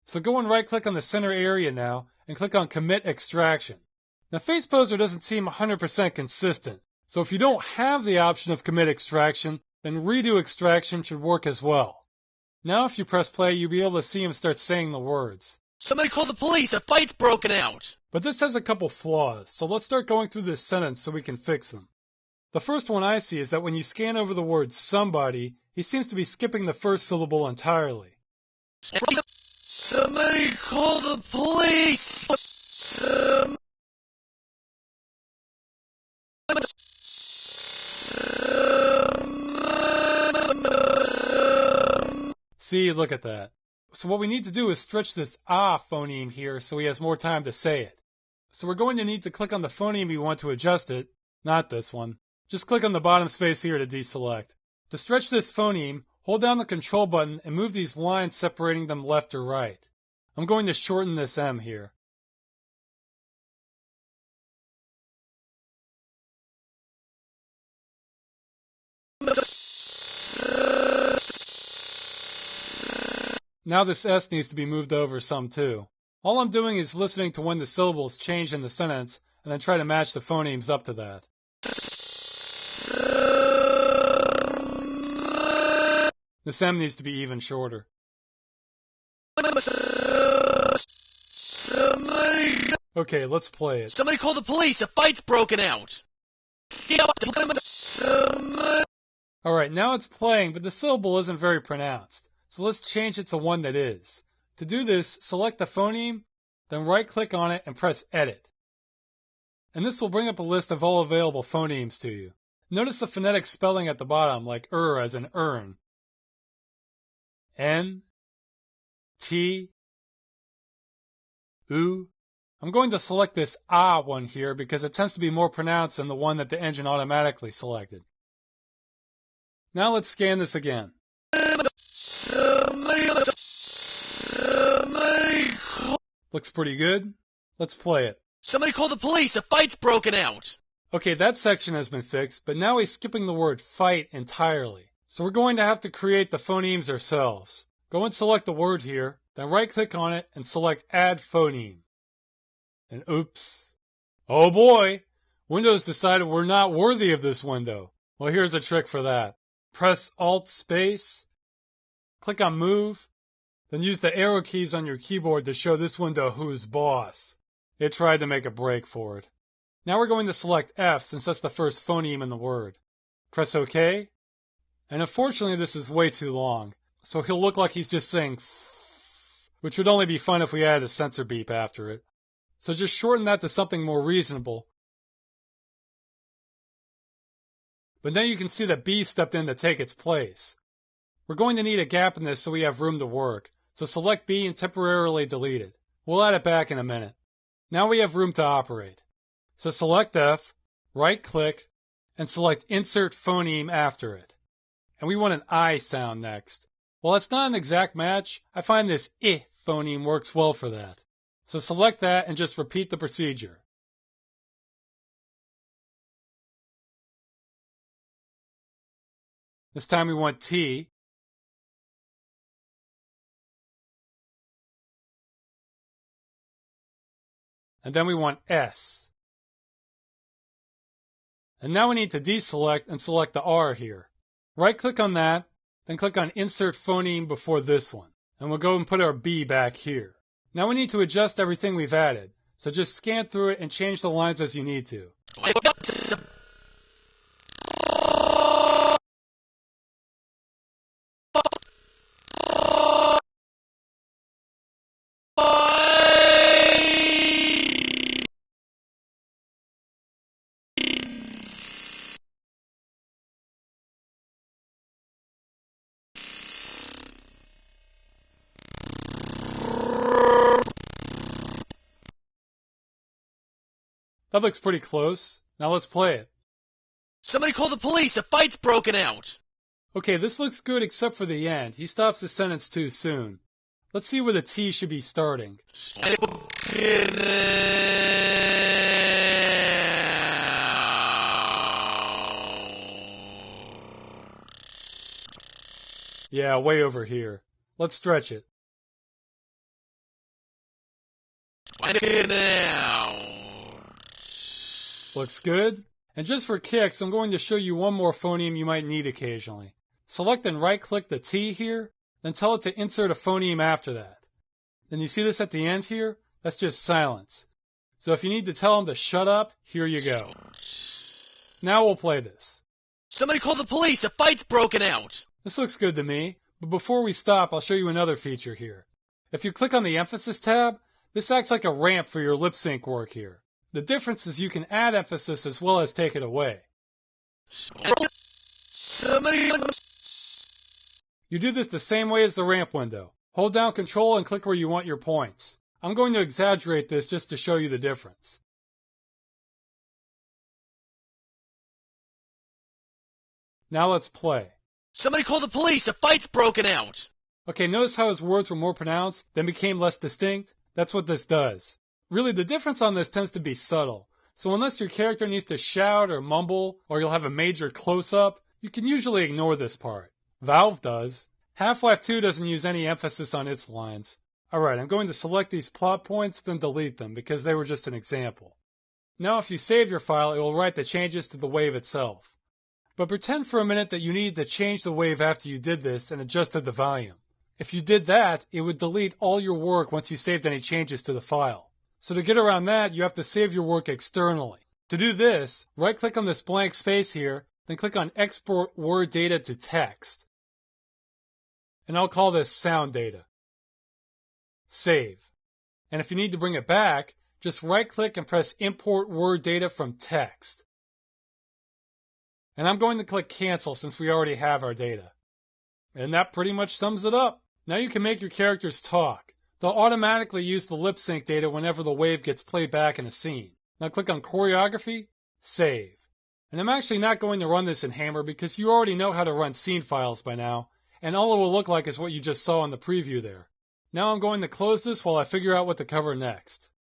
So go and right-click on the center area now and click on Commit Extraction. Now Face Poser doesn't seem 100% consistent, so if you don't have the option of Commit Extraction, then Redo Extraction should work as well. Now if you press play, you'll be able to see him start saying the words. Somebody call the police, a fight's broken out! But this has a couple flaws, so let's start going through this sentence so we can fix them. The first one I see is that when you scan over the word somebody, he seems to be skipping the first syllable entirely. Somebody call the police! See, look at that. So what we need to do is stretch this ah phoneme here so he has more time to say it. So we're going to need to click on the phoneme we want to adjust it, not this one. Just click on the bottom space here to deselect. To stretch this phoneme, hold down the control button and move these lines separating them left or right. I'm going to shorten this M here. Now this S needs to be moved over some too. All I'm doing is listening to when the syllables change in the sentence and then try to match the phonemes up to that. This M needs to be even shorter. Okay, let's play it. Somebody call the police, a fight's broken out! Alright, now it's playing, but the syllable isn't very pronounced. So let's change it to one that is. To do this, select the phoneme, then right-click on it and press Edit. And this will bring up a list of all available phonemes to you. Notice the phonetic spelling at the bottom, like as in earn. N, T, U. I'm going to select this ah one here because it tends to be more pronounced than the one that the engine automatically selected. Now let's scan this again. Looks pretty good. Let's play it. Somebody call the police, a fight's broken out! Okay, that section has been fixed, but now he's skipping the word fight entirely. So we're going to have to create the phonemes ourselves. Go and select the word here, then right-click on it and select Add Phoneme. And oops. Oh boy! Windows decided we're not worthy of this window. Well, here's a trick for that. Press Alt-Space, click on Move, then use the arrow keys on your keyboard to show this window who's boss. It tried to make a break for it. Now we're going to select F since that's the first phoneme in the word. Press OK. And unfortunately this is way too long, so he'll look like he's just saying f, which would only be fun if we added a censor beep after it. So just shorten that to something more reasonable. But now you can see that B stepped in to take its place. We're going to need a gap in this so we have room to work, so select B and temporarily delete it. We'll add it back in a minute. Now we have room to operate. So select F, right-click, and select Insert Phoneme after it. And we want an I sound next. While it's not an exact match, I find this I phoneme works well for that. So select that and just repeat the procedure. This time we want T. And then we want S. And now we need to deselect and select the R here. Right-click on that, then click on Insert Phoneme before this one. And we'll go and put our B back here. Now we need to adjust everything we've added, so just scan through it and change the lines as you need to. That looks pretty close. Now let's play it. Somebody call the police, a fight's broken out! Okay, this looks good except for the end. He stops the sentence too soon. Let's see where the T should be starting. Yeah, way over here. Let's stretch it. Find it out. Looks good. And just for kicks, I'm going to show you one more phoneme you might need occasionally. Select and right-click the T here, then tell it to insert a phoneme after that. Then you see this at the end here? That's just silence. So if you need to tell them to shut up, here you go. Now we'll play this. Somebody call the police! A fight's broken out! This looks good to me, but before we stop, I'll show you another feature here. If you click on the emphasis tab, this acts like a ramp for your lip sync work here. The difference is you can add emphasis as well as take it away. You do this the same way as the ramp window. Hold down Control and click where you want your points. I'm going to exaggerate this just to show you the difference. Now let's play. Somebody call the police! A fight's broken out! Okay, notice how his words were more pronounced, then became less distinct? That's what this does. Really, the difference on this tends to be subtle. So unless your character needs to shout or mumble, or you'll have a major close-up, you can usually ignore this part. Valve does. Half-Life 2 doesn't use any emphasis on its lines. Alright, I'm going to select these plot points, then delete them, because they were just an example. Now if you save your file, it will write the changes to the wave itself. But pretend for a minute that you needed to change the wave after you did this and adjusted the volume. If you did that, it would delete all your work once you saved any changes to the file. So to get around that, you have to save your work externally. To do this, right-click on this blank space here, then click on Export Word Data to Text. And I'll call this Sound Data. Save. And if you need to bring it back, just right-click and press Import Word Data from Text. And I'm going to click Cancel since we already have our data. And that pretty much sums it up. Now you can make your characters talk. They'll automatically use the lip sync data whenever the wave gets played back in a scene. Now click on Choreography, Save. And I'm actually not going to run this in Hammer because you already know how to run scene files by now, and all it will look like is what you just saw in the preview there. Now I'm going to close this while I figure out what to cover next.